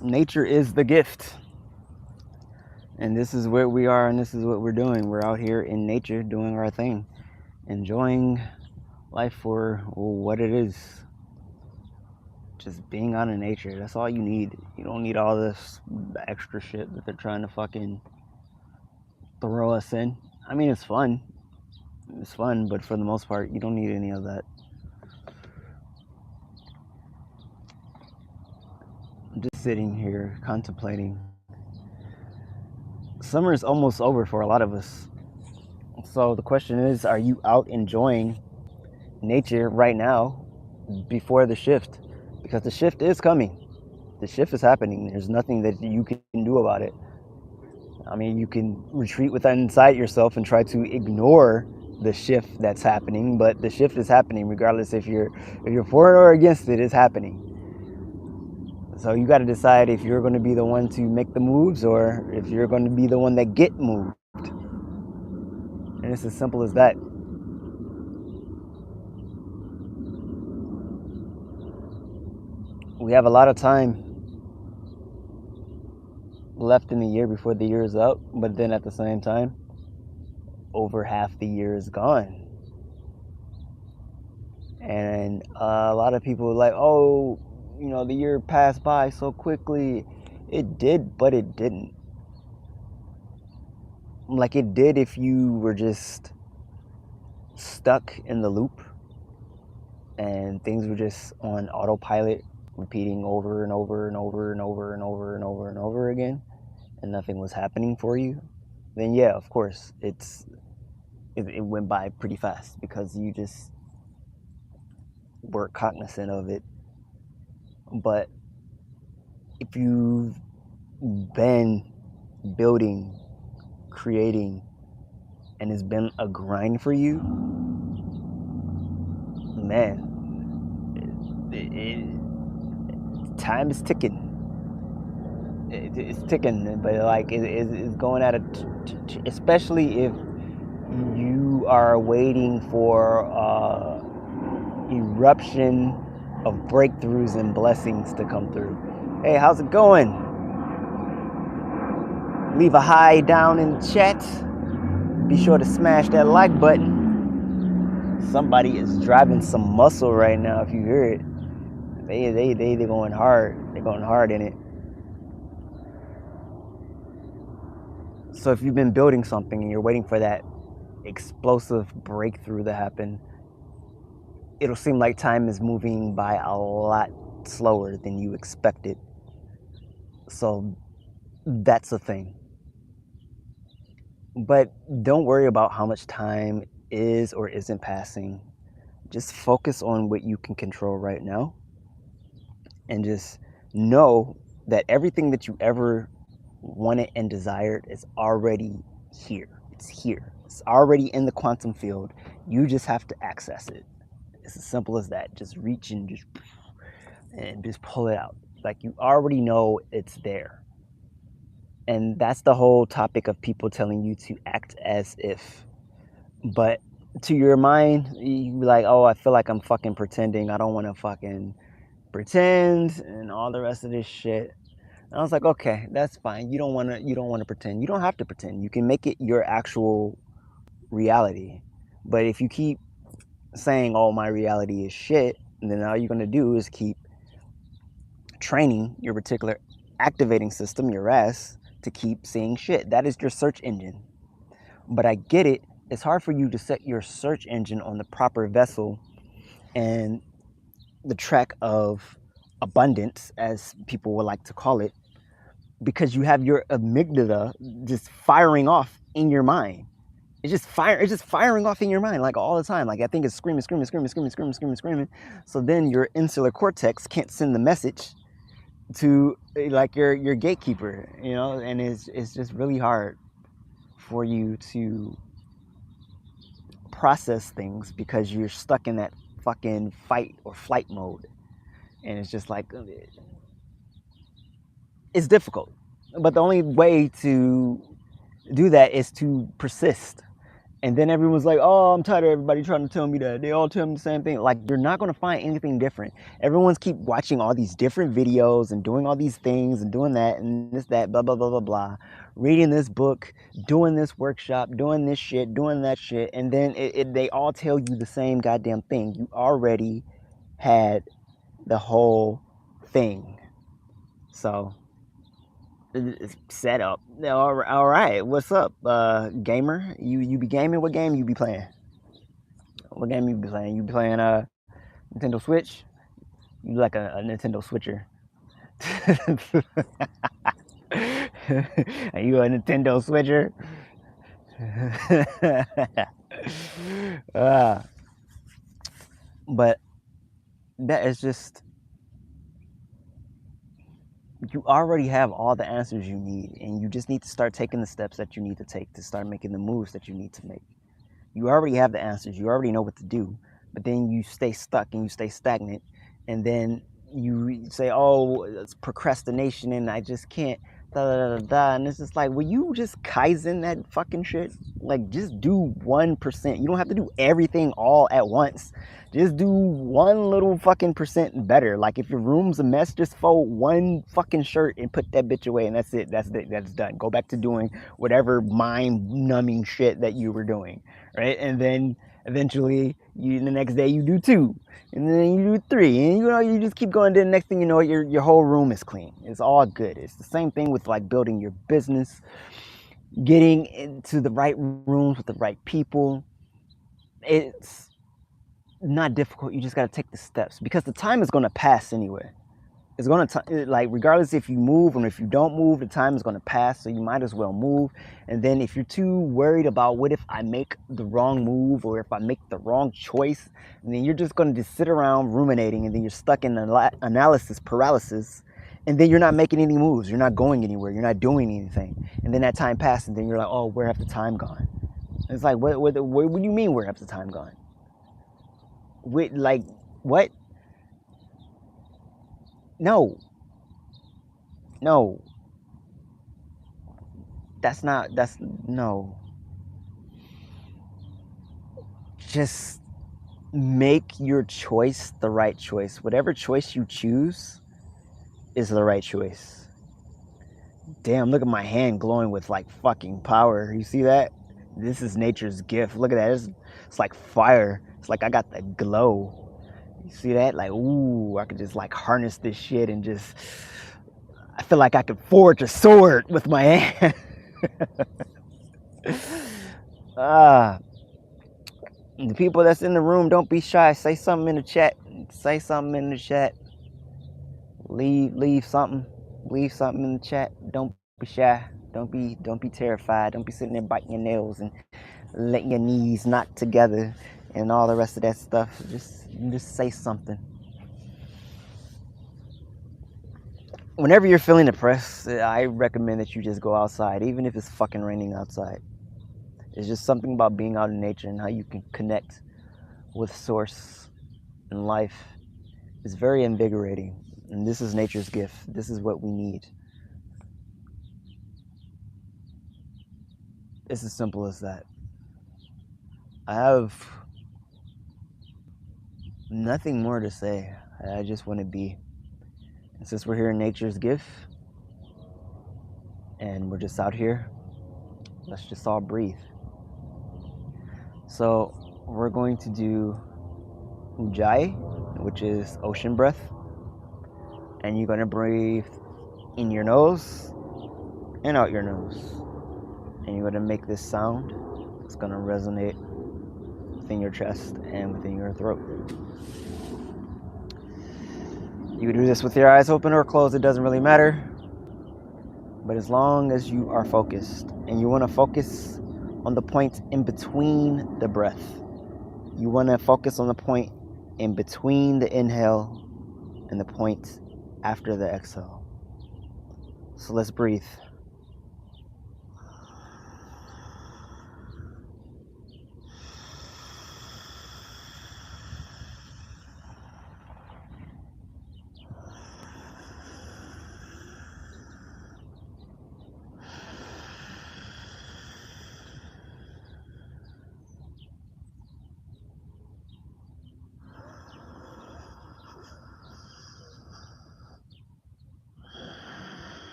nature is the gift. And this is where we are, and this is what we're doing. We're out here in nature doing our thing, enjoying life for what it is. Just being out in nature. That's all you need. You don't need all this extra shit that they're trying to fucking throw us in. I mean, it's fun. It's fun, but for the most part, you don't need any of that. I'm just sitting here contemplating. Summer is almost over for a lot of us. So the question is, are you out enjoying nature right now before the shift? Because the shift is coming. The shift is happening. There's nothing that you can do about it. I mean, you can retreat within inside yourself and try to ignore the shift that's happening, but the shift is happening regardless if you're for it or against it. It's happening. So you got to decide if you're going to be the one to make the moves or if you're going to be the one that get moved. And it's as simple as that. We have a lot of time left in the year before the year is up, but then at the same time, over half the year is gone. And a lot of people are like, oh, the year passed by so quickly. It did, but it didn't. Like it did if you were just stuck in the loop and things were just on autopilot, repeating over and over and over and over and over and over and over again, and nothing was happening for you. Then yeah, of course, it went by pretty fast because you just were cognizant of it. But if you've been building, creating, and it's been a grind for you, man, time is ticking. It's ticking, but like it's going at especially if you are waiting for eruption of breakthroughs and blessings to come through. Hey, how's it going? Leave a hi down in the chat. Be sure to smash that like button. Somebody is driving some muscle right now. If you hear it, they're going hard. They're going hard in it. So if you've been building something and you're waiting for that explosive breakthrough to happen, it'll seem like time is moving by a lot slower than you expected. So that's a thing. But don't worry about how much time is or isn't passing. Just focus on what you can control right now. And just know that everything that you ever wanted and desired is already here. It's here. It's already in the quantum field. You just have to access it. It's as simple as that. Just reach and just pull it out. Like you already know it's there. And that's the whole topic of people telling you to act as if. But to your mind, you be like, oh, I feel like I'm fucking pretending. I don't want to fucking pretend and all the rest of this shit. And I was like, okay, that's fine. You don't want to pretend. You don't have to pretend. You can make it your actual reality. But if you keep saying, oh, my reality is shit, then all you're going to do is keep training your particular activating system, your ass, to keep seeing shit. That is your search engine. But I get it. It's hard for you to set your search engine on the proper vessel and the track of abundance, as people would like to call it, because you have your amygdala just firing off in your mind. It's just firing off in your mind like all the time. Like I think it's screaming. So then your insular cortex can't send the message to like your gatekeeper, and it's just really hard for you to process things because you're stuck in that fucking fight or flight mode, and it's just like it's difficult. But the only way to do that is to persist And then everyone's like, oh, I'm tired of everybody trying to tell me that. They all tell me the same thing. Like, you're not going to find anything different. Everyone's keep watching all these different videos and doing all these things and doing that and this, that, blah, blah, blah, blah, blah. Reading this book, doing this workshop, doing this shit, doing that shit. And then they all tell you the same goddamn thing. You already had the whole thing. So set up. All right. What's up, gamer? You be gaming? What game you be playing? What game you be playing? You be playing Nintendo Switch? You like a Nintendo Switcher? Are you a Nintendo Switcher? uh, but that is just, you already have all the answers you need, and you just need to start taking the steps that you need to take to start making the moves that you need to make. You already have the answers, you already know what to do, but then you stay stuck and you stay stagnant, and then you say, oh, it's procrastination and I just can't, da da da da. And it's just like, will you just Kaizen that fucking shit? Like, just do 1%. You don't have to do everything all at once. Just do one little fucking percent better. Like, if your room's a mess, just fold one fucking shirt and put that bitch away, and that's it. That's done. Go back to doing whatever mind numbing shit that you were doing, right? And then eventually, the next day you do 2, and then you do 3, and you just keep going. Then the next thing you know, your whole room is clean. It's all good. It's the same thing with like building your business, getting into the right rooms with the right people. It's not difficult. You just got to take the steps, because the time is going to pass anyway. It's going to, like, regardless if you move or if you don't move, the time is going to pass, so you might as well move. And then if you're too worried about what if I make the wrong move or if I make the wrong choice, and then you're just going to just sit around ruminating, and then you're stuck in analysis paralysis, and then you're not making any moves, you're not going anywhere, you're not doing anything. And then that time passes, and then you're like, oh, where have the time gone? It's like, what do you mean, where have the time gone? Like, what? No, that's no. Just make your choice the right choice. Whatever choice you choose is the right choice. Damn, look at my hand glowing with like fucking power. You see that? This is nature's gift. Look at that. It's like fire. It's like I got the glow. You see that? Like, ooh, I could just like harness this shit and just, I feel like I could forge a sword with my hand. Ah, the people that's in the room, don't be shy. Say something in the chat. Say something in the chat. Leave something. Leave something in the chat. Don't be shy. Don't be terrified. Don't be sitting there biting your nails and letting your knees knock together and all the rest of that stuff. Just say something. Whenever you're feeling depressed, I recommend that you just go outside, even if it's fucking raining outside. It's just something about being out in nature and how you can connect with source and life. It's very invigorating, and this is nature's gift. This is what we need. It's as simple as that. I have nothing more to say. I just want to be. And since we're here in nature's gift, and we're just out here, let's just all breathe. So we're going to do Ujjayi, which is ocean breath. And you're going to breathe in your nose and out your nose. And you're going to make this sound. It's going to resonate within your chest and within your throat. You can do this with your eyes open or closed, it doesn't really matter. But as long as you are focused, and you want to focus on the point in between the breath. You want to focus on the point in between the inhale and the point after the exhale. So let's breathe.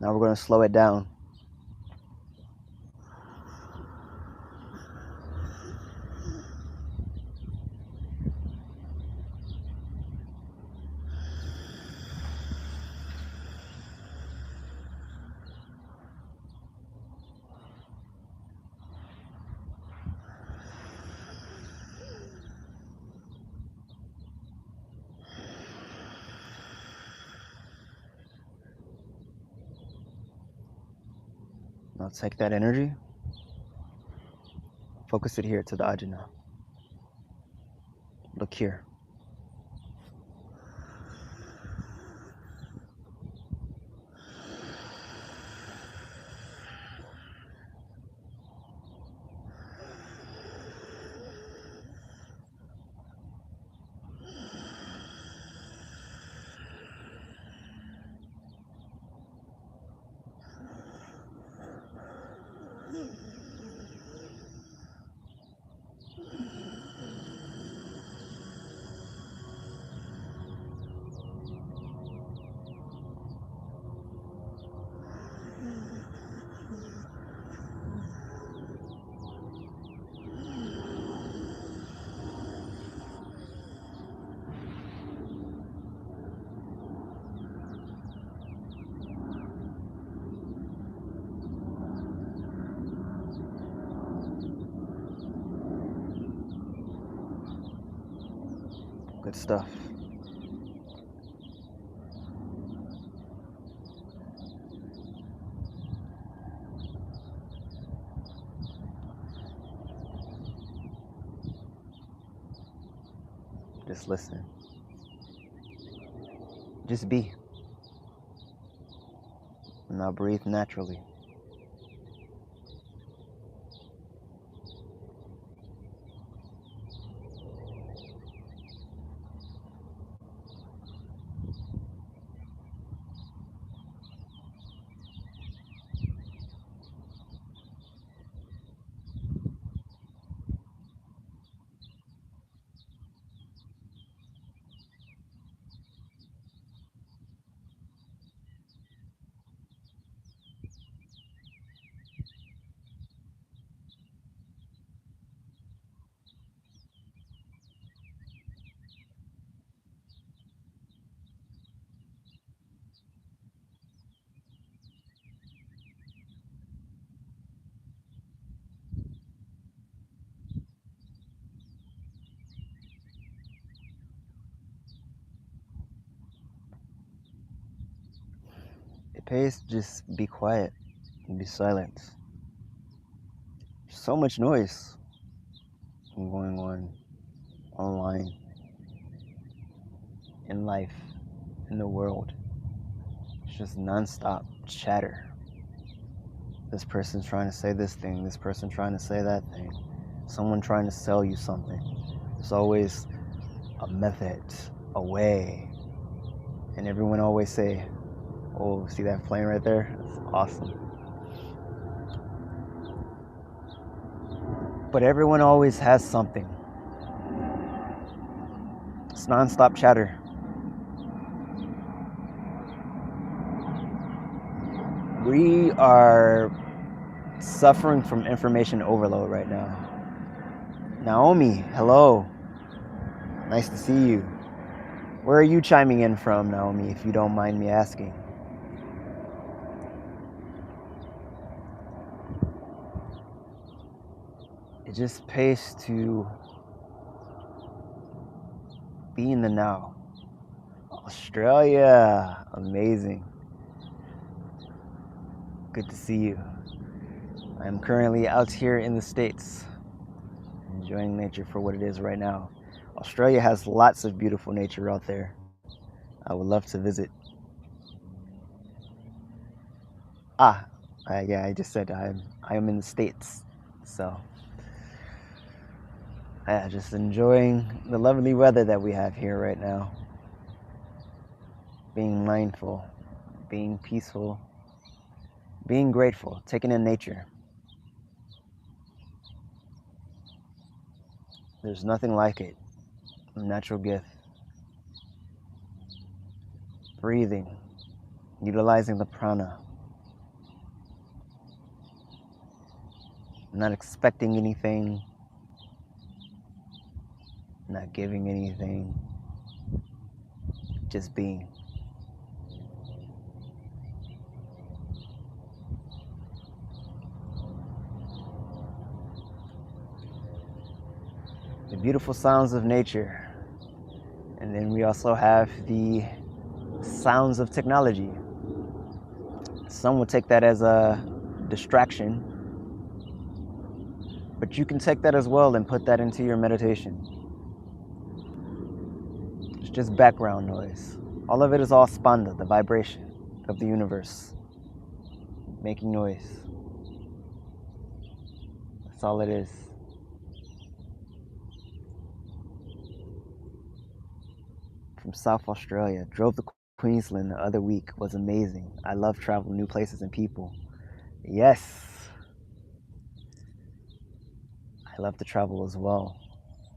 Now we're going to slow it down. Now take that energy, focus it here to the ajna. Look here. Good stuff. Just listen. Just be. Now breathe naturally. It pays to just be quiet and be silent. So much noise going on online, in life, in the world. It's just nonstop chatter. This person's trying to say this thing, this person trying to say that thing, someone trying to sell you something. There's always a method, a way. And everyone always say, oh, see that plane right there? That's awesome. But everyone always has something. It's nonstop chatter. We are suffering from information overload right now. Naomi, hello. Nice to see you. Where are you chiming in from, Naomi, if you don't mind me asking? It just pays to be in the now. Australia, amazing. Good to see you. I'm currently out here in the States, enjoying nature for what it is right now. Australia has lots of beautiful nature out there. I would love to visit. Yeah, I just said I am in the States, so yeah, just enjoying the lovely weather that we have here right now. Being mindful, being peaceful, being grateful, taking in nature. There's nothing like it. A natural gift. Breathing, utilizing the prana, not expecting anything, not giving anything, just being. The beautiful sounds of nature. And then we also have the sounds of technology. Some will take that as a distraction, but you can take that as well and put that into your meditation. It's just background noise. All of it is all spanda, the vibration of the universe, making noise. That's all it is. From South Australia, drove to Queensland the other week, was amazing. I love traveling new places and people. Yes, I love to travel as well.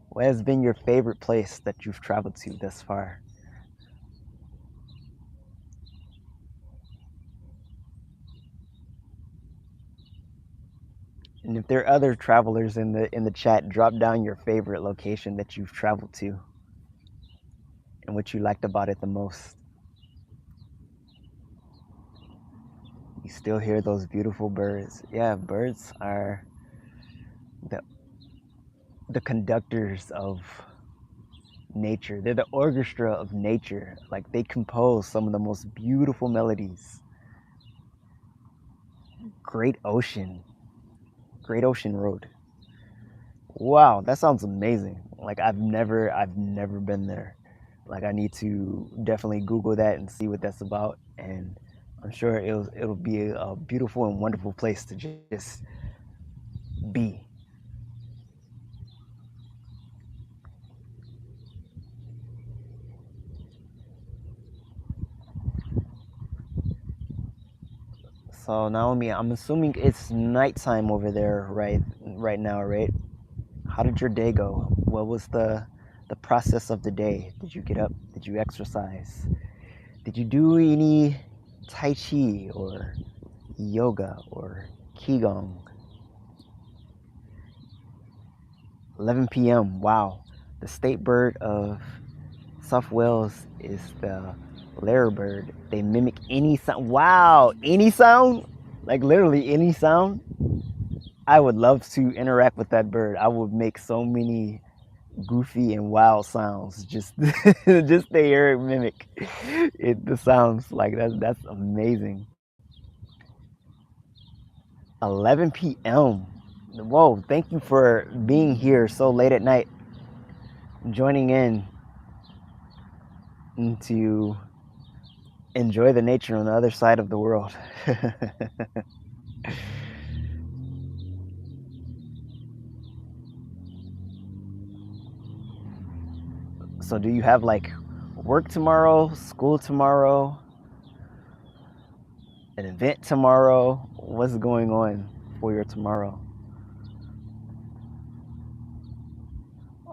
What has been your favorite place that you've traveled to thus far? And if there are other travelers in the chat, drop down your favorite location that you've traveled to and what you liked about it the most. You still hear those beautiful birds. Yeah, birds are the the conductors of nature. They're the orchestra of nature. Like they compose some of the most beautiful melodies. Great Ocean. Great Ocean Road. Wow, that sounds amazing. Like I've never been there. Like I need to definitely Google that and see what that's about. And I'm sure it'll be a beautiful and wonderful place to just be. So Naomi, I'm assuming it's nighttime over there right now, right? How did your day go? What was the process of the day? Did you get up? Did you exercise? Did you do any tai chi or yoga or qigong? 11 p.m. Wow. The state bird of South Wales is the lyrebird. They mimic any sound. Wow, any sound? Like literally any sound? I would love to interact with that bird. I would make so many goofy and wild sounds just just to hear it mimic the sounds. Like that's amazing. 11 p.m. Whoa, thank you for being here so late at night, joining in to enjoy the nature on the other side of the world. So do you have like work tomorrow, school tomorrow, an event tomorrow? What's going on for your tomorrow?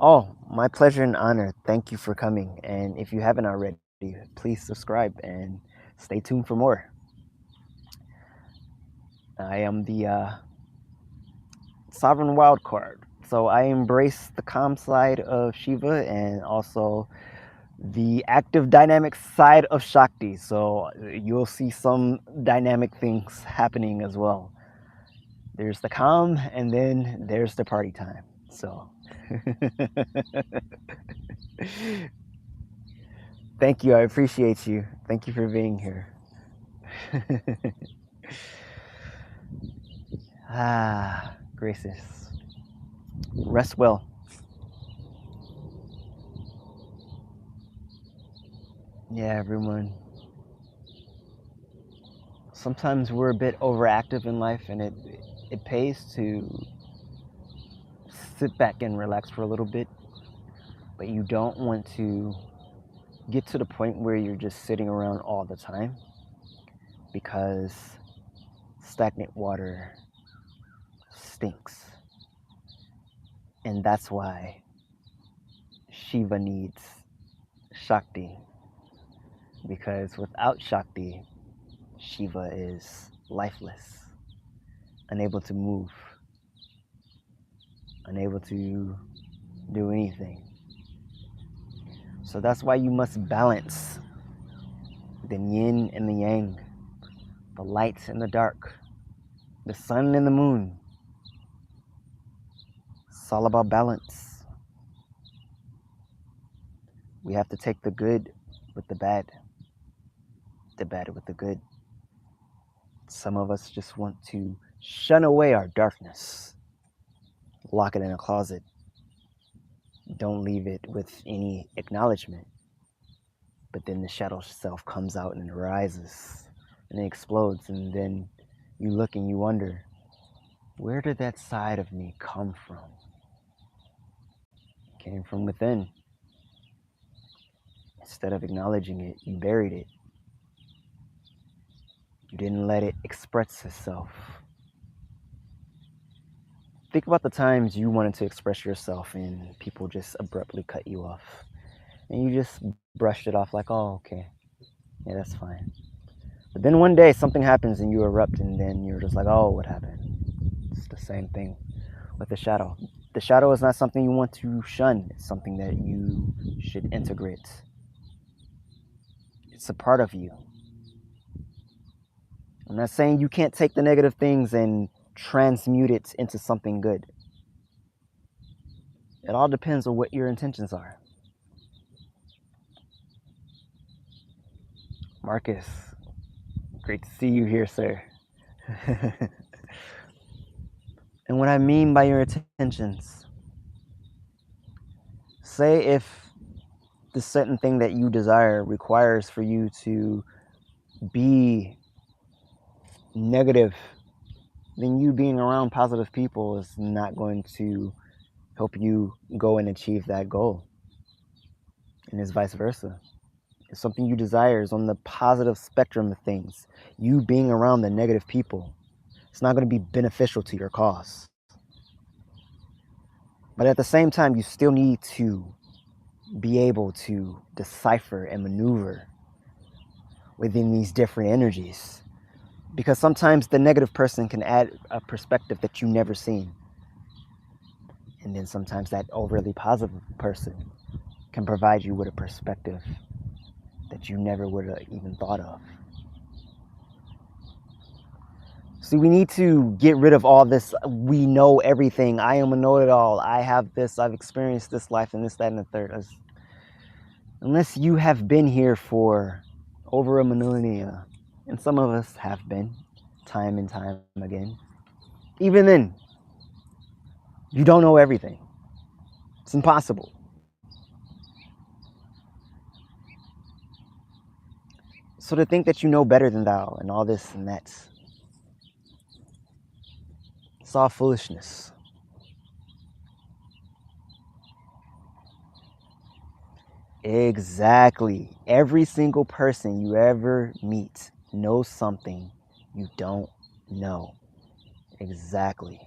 Oh, my pleasure and honor. Thank you for coming. And if you haven't already, please subscribe and stay tuned for more. I am the sovereign wild card. So I embrace the calm side of Shiva and also the active dynamic side of Shakti. So you'll see some dynamic things happening as well. There's the calm and then there's the party time. So thank you. I appreciate you. Thank you for being here. Gracious. Rest well. Yeah, everyone. Sometimes we're a bit overactive in life and it pays to sit back and relax for a little bit, but you don't want to get to the point where you're just sitting around all the time because stagnant water stinks. And that's why Shiva needs Shakti, because without Shakti, Shiva is lifeless, unable to move. unable to do anything. So that's why you must balance the yin and the yang, the light and the dark, the sun and the moon. It's all about balance. We have to take the good with the bad with the good. Some of us just want to shun away our darkness, lock it in a closet, don't leave it with any acknowledgement. But then the shadow self comes out and rises and it explodes, and then you look and you wonder, where did that side of me come from? It came from within. Instead of acknowledging it, you buried it. You didn't let it express itself. Think about the times you wanted to express yourself and people just abruptly cut you off. And you just brushed it off like, oh, okay. Yeah, that's fine. But then one day something happens and you erupt, and then you're just like, oh, what happened? It's the same thing with the shadow. The shadow is not something you want to shun. It's something that you should integrate. It's a part of you. I'm not saying you can't take the negative things and transmute it into something good. It all depends on what your intentions are. Marcus, great to see you here, sir. And what I mean by your intentions, say if the certain thing that you desire requires for you to be negative, then you being around positive people is not going to help you go and achieve that goal. And it's vice versa. If something you desire is on the positive spectrum of things, you being around the negative people, it's not going to be beneficial to your cause. But at the same time, you still need to be able to decipher and maneuver within these different energies. Because sometimes the negative person can add a perspective that you've never seen. And then sometimes that overly positive person can provide you with a perspective that you never would have even thought of. See, we need to get rid of all this, we know everything, I am a know-it-all, I have this, I've experienced this life and this, that, and the third. Unless you have been here for over a millennia, and some of us have been, time and time again, even then, you don't know everything. It's impossible. So to think that you know better than thou and all this and that, it's all foolishness. Exactly. Every single person you ever meet knows something you don't know. Exactly.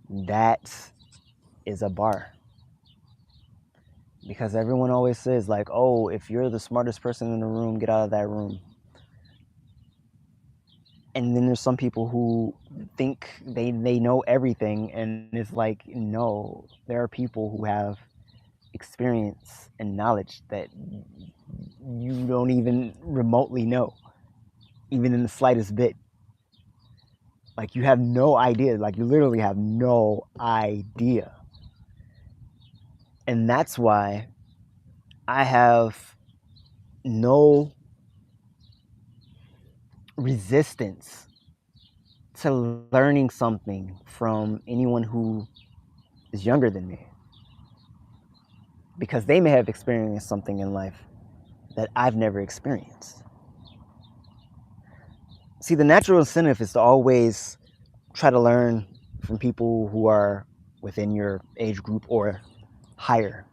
That is a bar. Because everyone always says, like, oh, if you're the smartest person in the room, get out of that room. And then there's some people who think they know everything, and it's like, no, there are people who have experience and knowledge that you don't even remotely know, even in the slightest bit. Like, you have no idea. Like, you literally have no idea. And that's why I have no resistance to learning something from anyone who is younger than me, because they may have experienced something in life that I've never experienced. See, the natural incentive is to always try to learn from people who are within your age group or higher.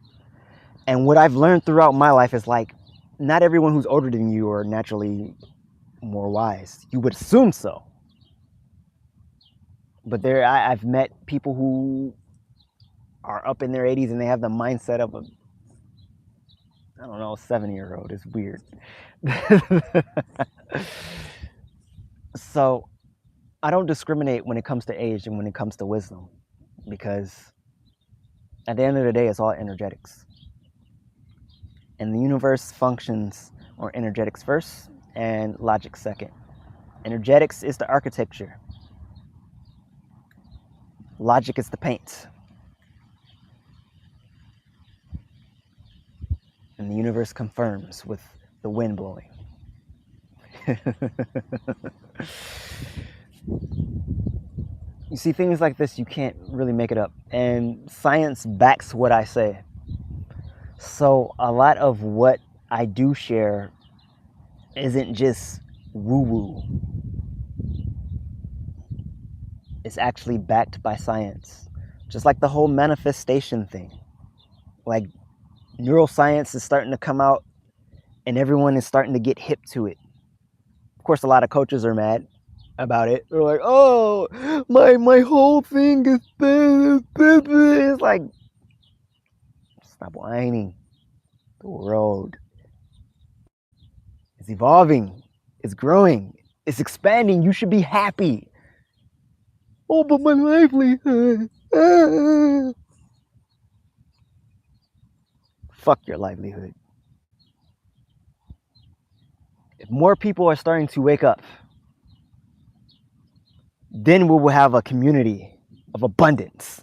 And what I've learned throughout my life is, like, not everyone who's older than you are naturally more wise. You would assume so. But I've met people who are up in their 80s and they have the mindset of a, I don't know, 70-year-old. It's weird. So I don't discriminate when it comes to age and when it comes to wisdom. because at the end of the day, it's all energetics. And the universe functions on energetics first and logic second. Energetics is the architecture. Logic is the paint. And the universe confirms with the wind blowing. You see, things like this, you can't really make it up. And science backs what I say. So a lot of what I do share isn't just woo-woo. It's actually backed by science. Just like the whole manifestation thing. Like, neuroscience is starting to come out and everyone is starting to get hip to it. Of course, a lot of coaches are mad about it. They're like, oh, my whole thing is this. It's like, stop whining. The world is evolving. It's growing. It's expanding. You should be happy. Oh, but my livelihood. Fuck your livelihood. If more people are starting to wake up, then we will have a community of abundance.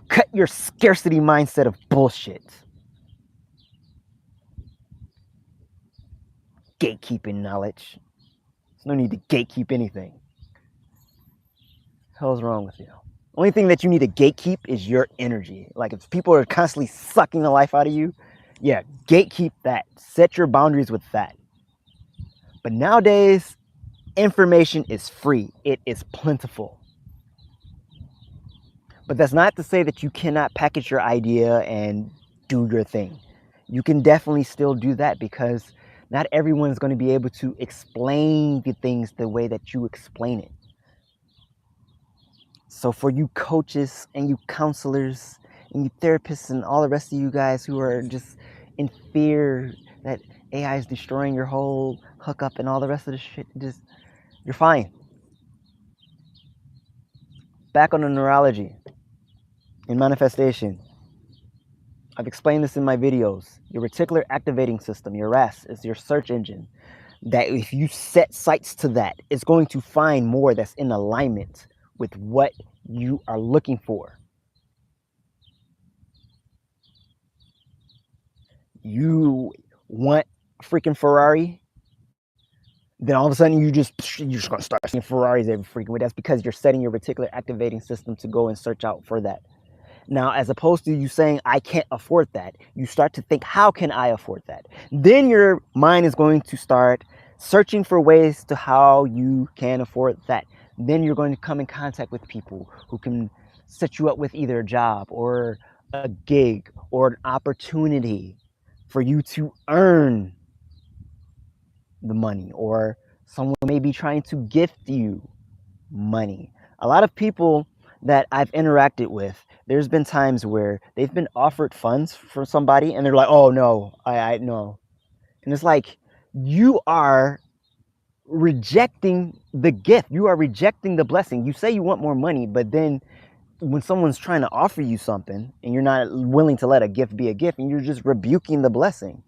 Cut your scarcity mindset of bullshit. Gatekeeping knowledge. There's no need to gatekeep anything. Hell's wrong with you? Only thing that you need to gatekeep is your energy. Like, if people are constantly sucking the life out of you, yeah, gatekeep that. Set your boundaries with that. But nowadays, information is free. It is plentiful. But that's not to say that you cannot package your idea and do your thing. You can definitely still do that, because not everyone is going to be able to explain the things the way that you explain it. So for you coaches and you counselors and you therapists and all the rest of you guys who are just in fear that AI is destroying your whole hookup and all the rest of the shit, just, you're fine. Back on the neurology and manifestation. I've explained this in my videos. Your reticular activating system, your RAS, is your search engine. That if you set sights to that, it's going to find more that's in alignment with what you are looking for. You want a freaking Ferrari, then all of a sudden you're just gonna start seeing Ferraris every freaking way. That's because you're setting your reticular activating system to go and search out for that. Now, as opposed to you saying, I can't afford that, you start to think, how can I afford that? Then your mind is going to start searching for ways to how you can afford that. Then you're going to come in contact with people who can set you up with either a job or a gig or an opportunity for you to earn the money, or someone may be trying to gift you money. A lot of people that I've interacted with, there's been times where they've been offered funds from somebody and they're like, oh no, I no. And it's like, you are rejecting the gift. You are rejecting the blessing. You say you want more money, but then when someone's trying to offer you something and you're not willing to let a gift be a gift, and you're just rebuking the blessing.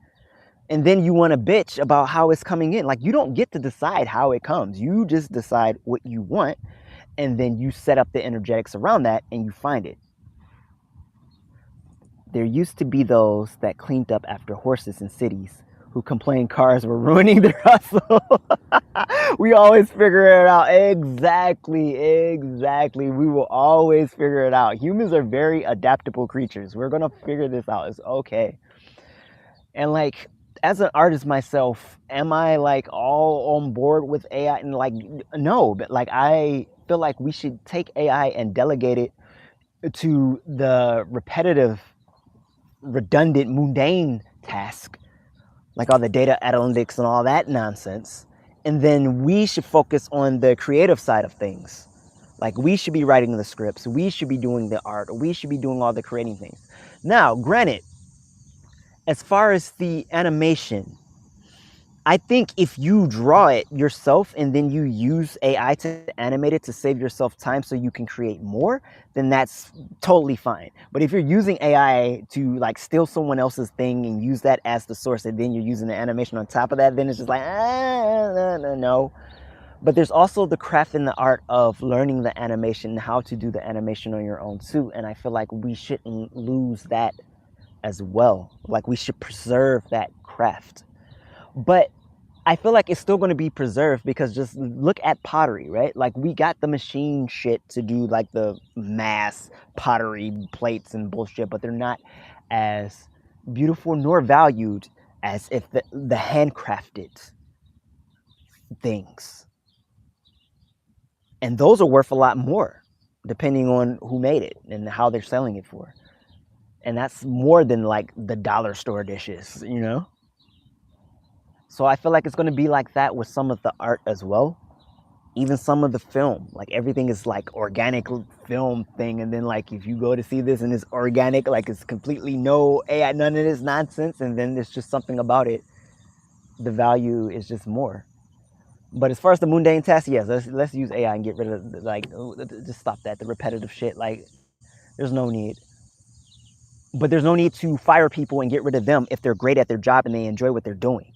And then you want to bitch about how it's coming in. Like, you don't get to decide how it comes. You just decide what you want, and then you set up the energetics around that and you find it. There used to be those that cleaned up after horses in cities who complained cars were ruining their hustle. We always figure it out. Exactly. We will always figure it out. Humans are very adaptable creatures. We're going to figure this out. It's okay. And like, as an artist myself, am I like all on board with AI? And like, no, but like, I feel like we should take AI and delegate it to the repetitive, redundant, mundane task, like all the data analytics and all that nonsense. And then we should focus on the creative side of things. Like, we should be writing the scripts. We should be doing the art. We should be doing all the creating things. Now, granted, as far as the animation, I think if you draw it yourself and then you use AI to animate it to save yourself time so you can create more, then that's totally fine. But if you're using AI to like steal someone else's thing and use that as the source and then you're using the animation on top of that, then it's just like, no. But there's also the craft and the art of learning the animation, how to do the animation on your own too. And I feel like we shouldn't lose that as well. Like we should preserve that craft. But I feel like it's still going to be preserved because just look at pottery, right? Like we got the machine shit to do like the mass pottery plates and bullshit, but they're not as beautiful nor valued as if the handcrafted things. And those are worth a lot more depending on who made it and how they're selling it for. And that's more than like the dollar store dishes, you know? So I feel like it's going to be like that with some of the art as well. Even some of the film, like everything is like organic film thing. And then like if you go to see this and it's organic, like it's completely no AI, none of this nonsense. And then there's just something about it. The value is just more. But as far as the mundane tasks, yes, let's use AI and get rid of like, just stop that, the repetitive shit. Like there's no need. But there's no need to fire people and get rid of them if they're great at their job and they enjoy what they're doing.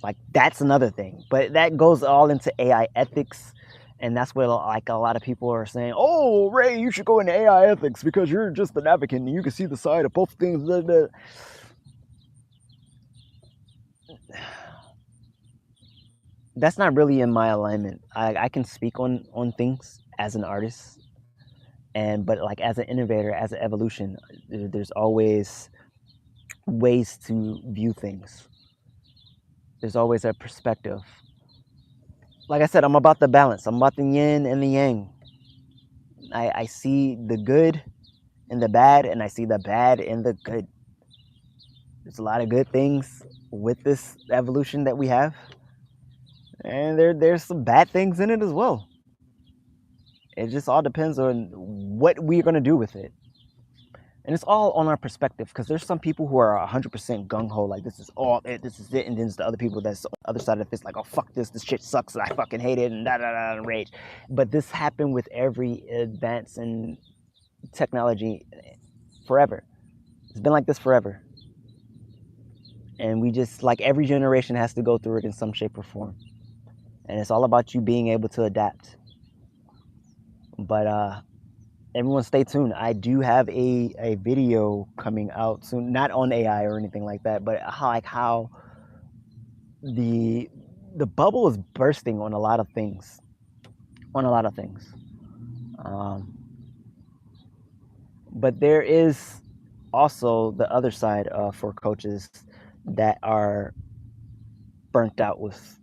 Like that's another thing, but that goes all into AI ethics, and that's what like a lot of people are saying. Oh, Ray, you should go into AI ethics because you're just an advocate and you can see the side of both things. That's not really in my alignment. I can speak on things as an artist, but like as an innovator, as an evolution, there's always ways to view things. There's always a perspective. Like I said, I'm about the balance. I'm about the yin and the yang. I see the good and the bad, and I see the bad and the good. There's a lot of good things with this evolution that we have, and there's some bad things in it as well. It just all depends on what we're going to do with it. And it's all on our perspective, because there's some people who are 100% gung-ho, like this is all it, this is it, and then there's the other people that's on the other side of this, like, oh fuck this shit sucks, and I fucking hate it, and and rage. But this happened with every advance in technology forever. It's been like this forever. And we just, like, every generation has to go through it in some shape or form. And it's all about you being able to adapt. But everyone stay tuned. I do have a video coming out soon, not on AI or anything like that, but how the bubble is bursting on a lot of things. But there is also the other side for coaches that are burnt out with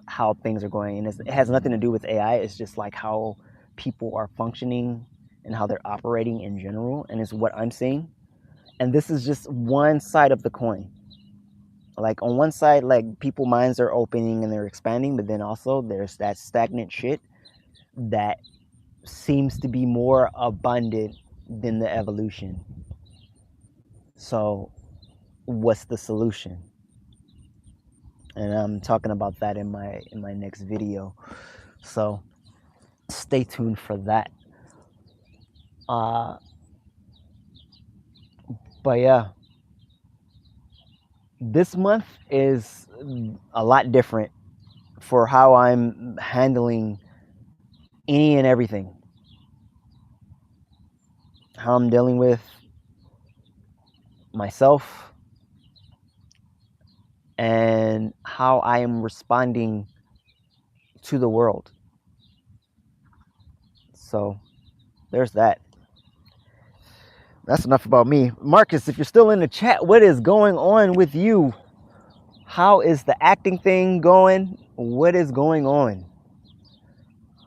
how things are going, and it has nothing to do with AI. It's just like how people are functioning and how they're operating in general, and it's what I'm seeing. And this is just one side of the coin. Like on one side, like people minds are opening and they're expanding, but then also there's that stagnant shit that seems to be more abundant than the evolution. So what's the solution? And I'm talking about that in my next video, so stay tuned for that. But yeah, this month is a lot different for how I'm handling any and everything. How I'm dealing with myself and how I am responding to the world. So there's that. That's enough about me. Marcus, if you're still in the chat, what is going on with you? How is the acting thing going? What is going on?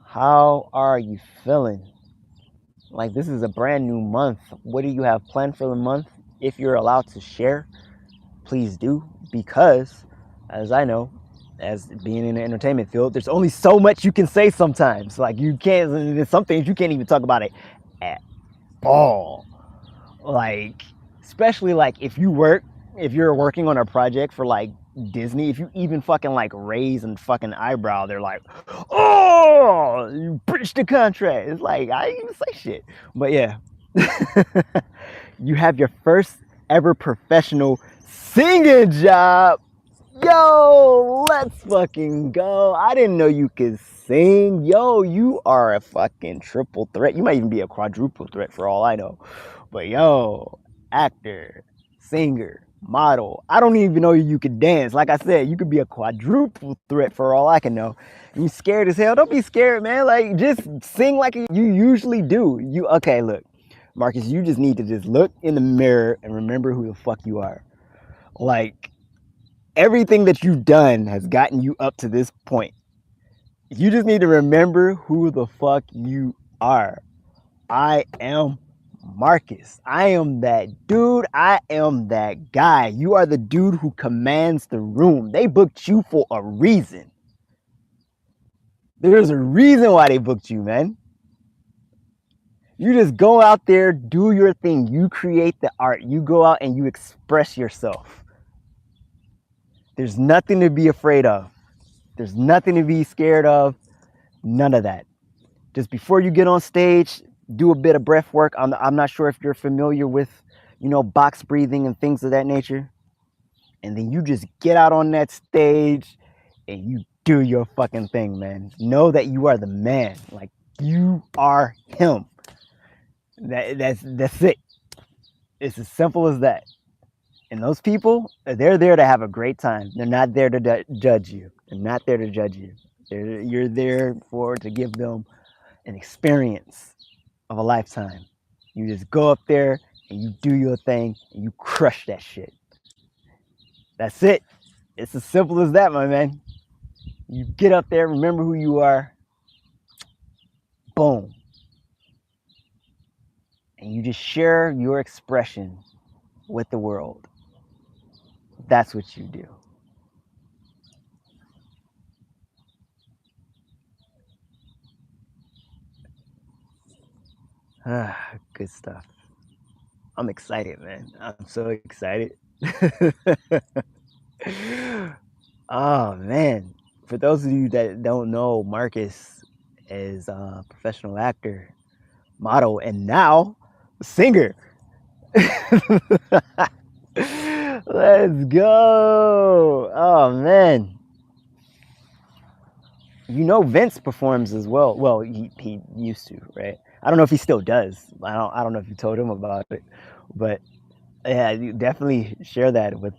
How are you feeling? Like, this is a brand new month. What do you have planned for the month? If you're allowed to share, please do, because as I know, as being in the entertainment field, there's only so much you can say sometimes. Like, you can't, there's some things you can't even talk about it at all. Like, especially like if you're working on a project for like Disney, if you even fucking like raise and fucking eyebrow, they're like, "Oh, you breached the contract." It's like I didn't even say shit, but yeah, you have your first ever professional singing job. Yo, let's fucking go. I didn't know you could sing. Yo, you are a fucking triple threat. You might even be a quadruple threat for all I know. But yo, actor, singer, model. I don't even know you could dance. Like I said, you could be a quadruple threat for all I can know. You scared as hell. Don't be scared, man. Like just sing like you usually do. You okay, look. Marcus, you just need to just look in the mirror and remember who the fuck you are. Like everything that you've done has gotten you up to this point. You just need to remember who the fuck you are. I am Marcus. I am that dude. I am that guy. You are the dude who commands the room. They booked you for a reason. There's a reason why they booked you, man. You just go out there, do your thing. You create the art. You go out and you express yourself. There's nothing to be afraid of. There's nothing to be scared of. None of that. Just before you get on stage, do a bit of breath work. I'm not sure if you're familiar with, box breathing and things of that nature. And then you just get out on that stage and you do your fucking thing, man. Know that you are the man. Like you are him. That's it. It's as simple as that. And those people, they're there to have a great time. They're not there to judge you. They're not there to judge you. You're there to give them an experience of a lifetime. You just go up there and you do your thing and you crush that shit. That's it. It's as simple as that, my man. You get up there, remember who you are. Boom. And you just share your expression with the world. That's what you do. Good stuff. I'm excited, man. I'm so excited. Oh, man. For those of you that don't know, Marcus is a professional actor, model, and now singer. Let's go. Oh, man. Vince performs as well. Well, he used to, right? I don't know if he still does. I don't know if you told him about it, but yeah, you definitely share that with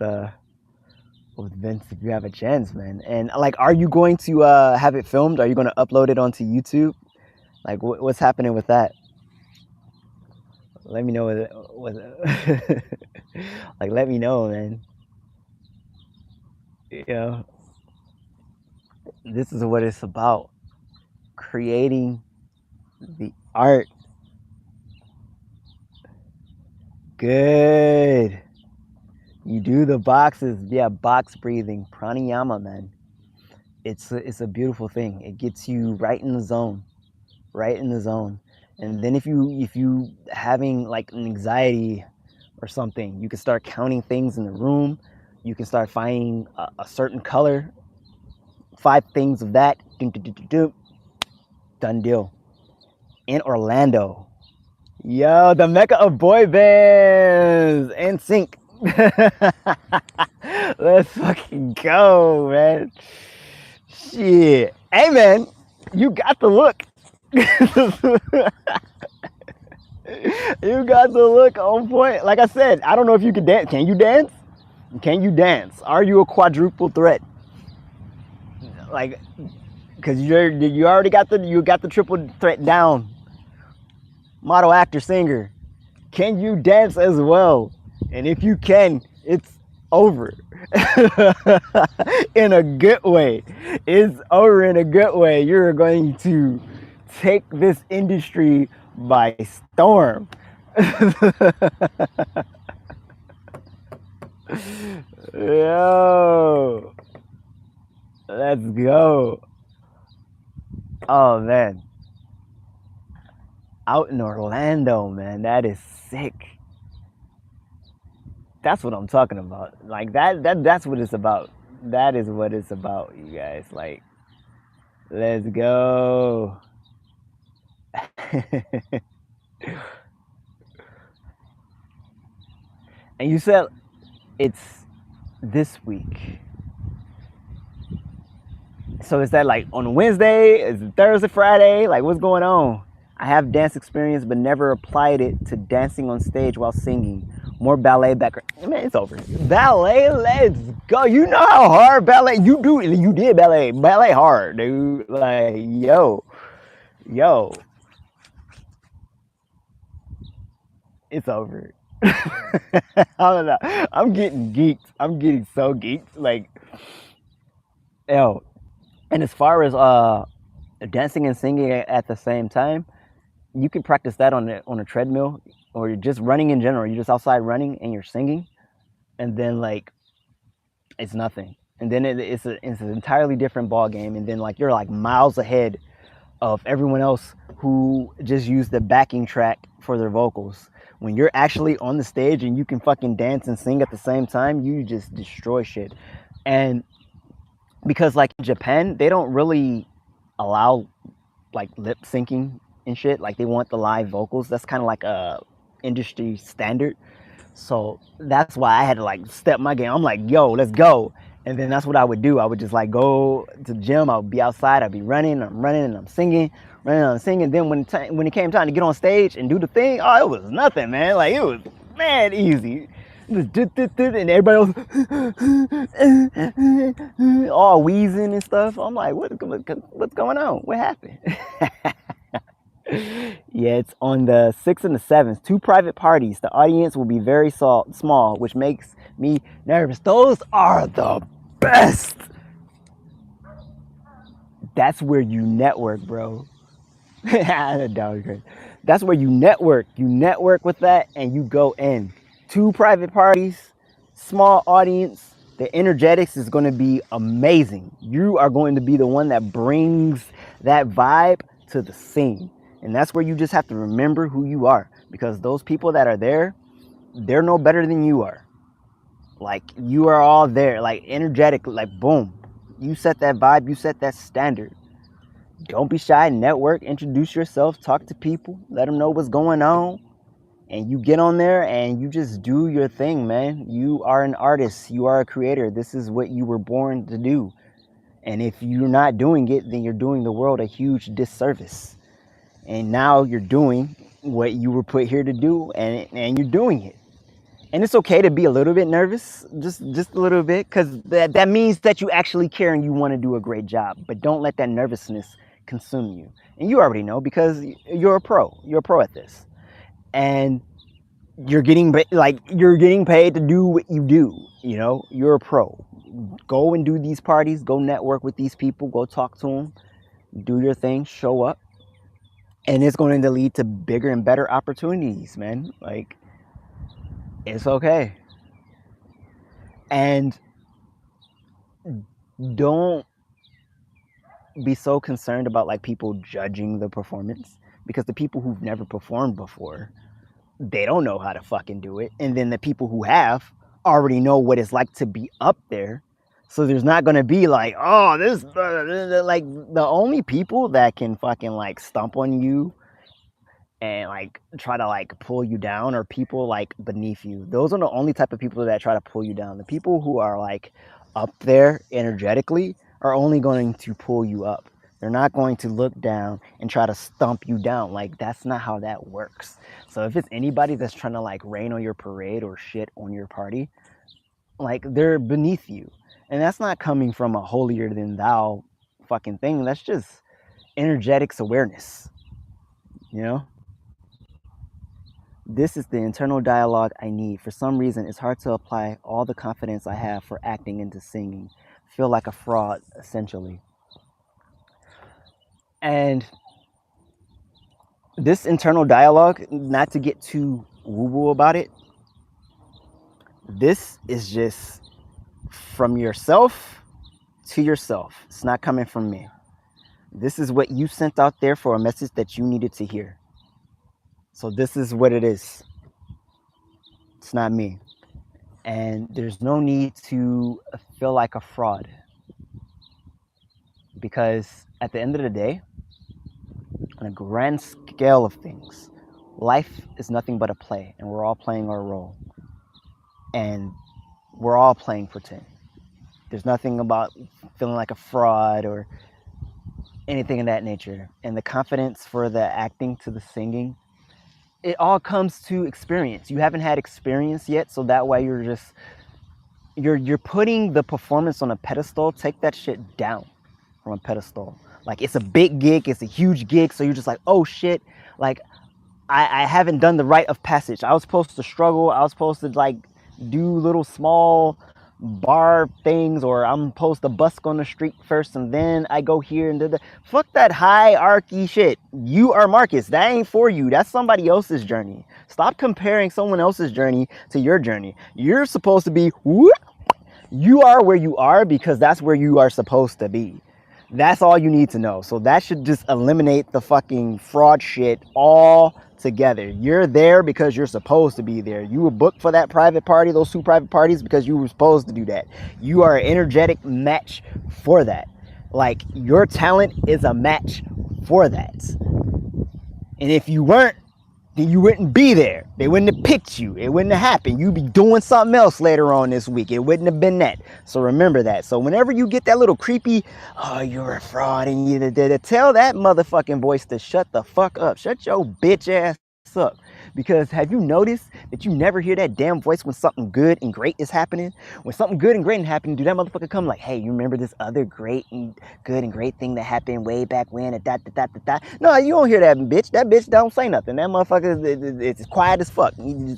Vince if you have a chance, man. And like, are you going to have it filmed? Are you going to upload it onto YouTube? Like, what's happening with that? Let me know like, let me know, man. This is what it's about. Creating the art. Good. You do the boxes. Yeah, box breathing, pranayama, man. It's a beautiful thing. It gets you right in the zone. Right in the zone. And then if you having like an anxiety or something, you can start counting things in the room. You can start finding a certain color. 5 things of that. Done deal. In Orlando. Yo, the mecca of boy bands. NSYNC. Let's fucking go, man. Shit. Hey, man, you got the look. You got the look on point. Like I said, I don't know if you can dance. Can you dance? Can you dance? Are you a quadruple threat? Like, because you already got the triple threat down. Model, actor, singer. Can you dance as well? And if you can, it's over. In a good way. It's over in a good way. You're going to take this industry by storm. Yo, let's go. Oh, man. Out in Orlando, man. That is sick. That's what I'm talking about. Like that's what it's about. That is what it's about, you guys. Like, let's go. And you said it's this week. So is that like on Wednesday? Is it Thursday, Friday? Like, what's going on? I have dance experience, but never applied it to dancing on stage while singing. More ballet background. Man, it's over. Ballet, let's go. You know how hard ballet you do. You did ballet. Ballet hard, dude. Like, yo, it's over. I don't know. I'm getting geeked. I'm getting so geeked. Like, yo. And as far as dancing and singing at the same time, you can practice that on a treadmill, or you're just running in general. You're just outside running and you're singing, and then like it's nothing. And then it's an entirely different ball game. And then like you're like miles ahead of everyone else who just used the backing track for their vocals. When you're actually on the stage and you can fucking dance and sing at the same time, you just destroy shit. And because like in Japan, they don't really allow like lip syncing and shit. Like they want the live vocals. That's kind of like a industry standard. So that's why I had to like step my game. I'm like, yo, let's go. And then that's what I would do. I would just like go to the gym. I would be outside. I'd be running. I'm running and I'm singing, running and I'm singing. Then when it came time to get on stage and do the thing, oh, it was nothing, man. Like it was mad easy. And everybody else all wheezing and stuff. I'm like, what's going on? What happened? Yeah, it's on the 6th and the 7th. 2 private parties. The audience will be very small, which makes me nervous. Those are the best. That's where you network, bro. That's where you network. You network with that and you go in. 2 private parties, small audience. The energetics is going to be amazing. You are going to be the one that brings that vibe to the scene. And that's where you just have to remember who you are, because those people that are there, they're no better than you are. Like you are all there, like energetic, like boom. You set that vibe, you set that standard. Don't be shy, network, introduce yourself, talk to people, let them know what's going on. And you get on there and you just do your thing, man. You are an artist, you are a creator. This is what you were born to do. And if you're not doing it, then you're doing the world a huge disservice. And now you're doing what you were put here to do, and you're doing it. And it's okay to be a little bit nervous, just a little bit, because that means that you actually care and you want to do a great job. But don't let that nervousness consume you. And you already know, because you're a pro. You're a pro at this, and you're getting paid to do what you do. You know, you're a pro. Go and do these parties. Go network with these people. Go talk to them. Do your thing. Show up. And it's going to lead to bigger and better opportunities, man. Like, it's okay. And don't be so concerned about like people judging the performance, because the people who've never performed before, they don't know how to fucking do it. And then the people who have already know what it's like to be up there. So there's not going to be like, oh, this, like the only people that can fucking like stomp on you and like try to like pull you down are people like beneath you. Those are the only type of people that try to pull you down. The people who are like up there energetically are only going to pull you up. They're not going to look down and try to stomp you down. Like, that's not how that works. So if it's anybody that's trying to like rain on your parade or shit on your party, like they're beneath you. And that's not coming from a holier than thou fucking thing. That's just energetics awareness, you know? This is the internal dialogue I need. For some reason, it's hard to apply all the confidence I have for acting into singing. Feel like a fraud, essentially. And this internal dialogue, not to get too woo-woo about it, this is just from yourself to yourself. It's not coming from me. This is what you sent out there for a message that you needed to hear. So this is what it is. It's not me. And there's no need to feel like a fraud, because at the end of the day, on a grand scale of things, life is nothing but a play, and we're all playing our role, and we're all playing pretend. There's nothing about feeling like a fraud or anything of that nature. And the confidence for the acting to the singing, it all comes to experience. You haven't had experience yet, so that way you're putting the performance on a pedestal. Take that shit down from a pedestal. Like, it's a big gig, it's a huge gig, so you're just like, oh shit, like I haven't done the rite of passage. I was supposed to struggle, I was supposed to like do little small bar things, or I'm supposed to busk on the street first and then I go here and fuck that hierarchy shit. You are Marcus. That ain't for you. That's somebody else's journey. Stop comparing someone else's journey to your journey. You're supposed to be whoop. You are where you are because that's where you are supposed to be. That's all you need to know. So that should just eliminate the fucking fraud shit all together. You're there because you're supposed to be there. You were booked for that private party, those 2 private parties, because you were supposed to do that. You are an energetic match for that. Like, your talent is a match for that. And if you weren't, then you wouldn't be there. They wouldn't have picked you. It wouldn't have happened. You'd be doing something else later on this week. It wouldn't have been that. So remember that. So whenever you get that little creepy, oh, you're a fraud, and you tell that motherfucking voice to shut the fuck up. Shut your bitch ass up. Because have you noticed that you never hear that damn voice when something good and great is happening? When something good and great is happening, do that motherfucker come like, hey, you remember this other great and good and great thing that happened way back when? No, you don't hear that bitch. That bitch don't say nothing. That motherfucker it's quiet as fuck. You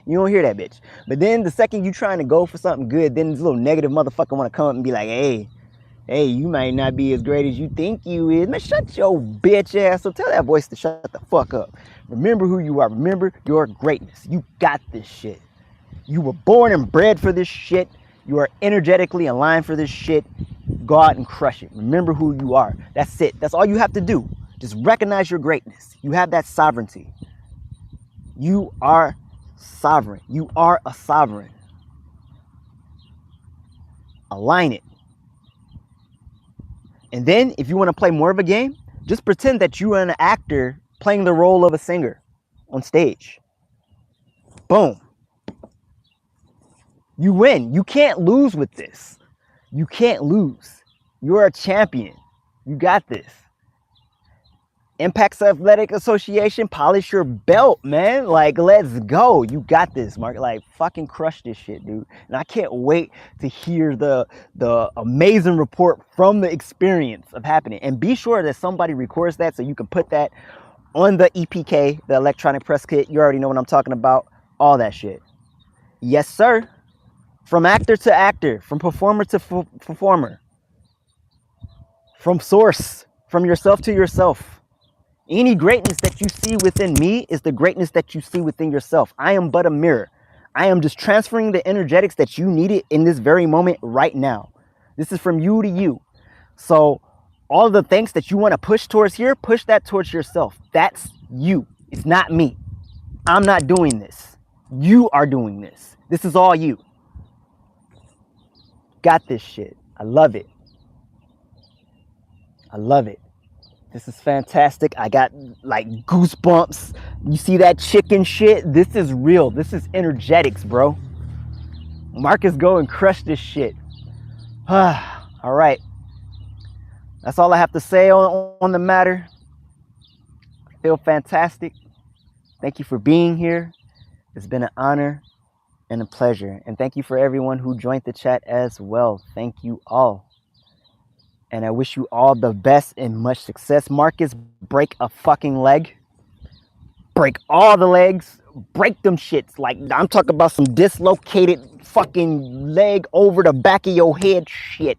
don't hear that bitch. But then the second you trying to go for something good, then this little negative motherfucker want to come up and be like, hey, you might not be as great as you think you is. Man, shut your bitch ass. So tell that voice to shut the fuck up. Remember who you are. Remember your greatness. You got this shit. You were born and bred for this shit. You are energetically aligned for this shit. Go out and crush it. Remember who you are. That's it. That's all you have to do. Just recognize your greatness. You have that sovereignty. You are sovereign. You are a sovereign. Align it. And then if you want to play more of a game, just pretend that you are an actor playing the role of a singer on stage. Boom. You win. You can't lose with this. You can't lose. You're a champion. You got this. Impact Athletic Association, polish your belt, man. Like, let's go. You got this, Mark. Like, fucking crush this shit, dude. And I can't wait to hear the amazing report from the experience of happening. And be sure that somebody records that so you can put that on the EPK, the electronic press kit. You already know what I'm talking about. All that shit. Yes, sir. From actor to actor, from performer to performer, from source, from yourself to yourself. Any greatness that you see within me is the greatness that you see within yourself. I am but a mirror. I am just transferring the energetics that you needed in this very moment right now. This is from you to you. So all the things that you want to push towards here, push that towards yourself. That's you. It's not me. I'm not doing this. You are doing this. This is all you. Got this shit. I love it. I love it. This is fantastic. I got like goosebumps. You see that chicken shit? This is real. This is energetics, bro. Marcus, go and crush this shit. All right. That's all I have to say on the matter. I feel fantastic. Thank you for being here. It's been an honor and a pleasure. And thank you for everyone who joined the chat as well. Thank you all. And I wish you all the best and much success. Marcus, break a fucking leg. Break all the legs. Break them shits. Like, I'm talking about some dislocated fucking leg over the back of your head shit.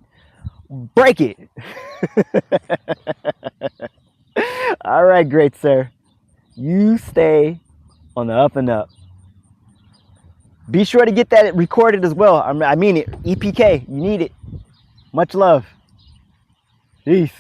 Break it. All right, great sir. You stay on the up and up. Be sure to get that recorded as well. I mean it. EPK, you need it. Much love. Peace.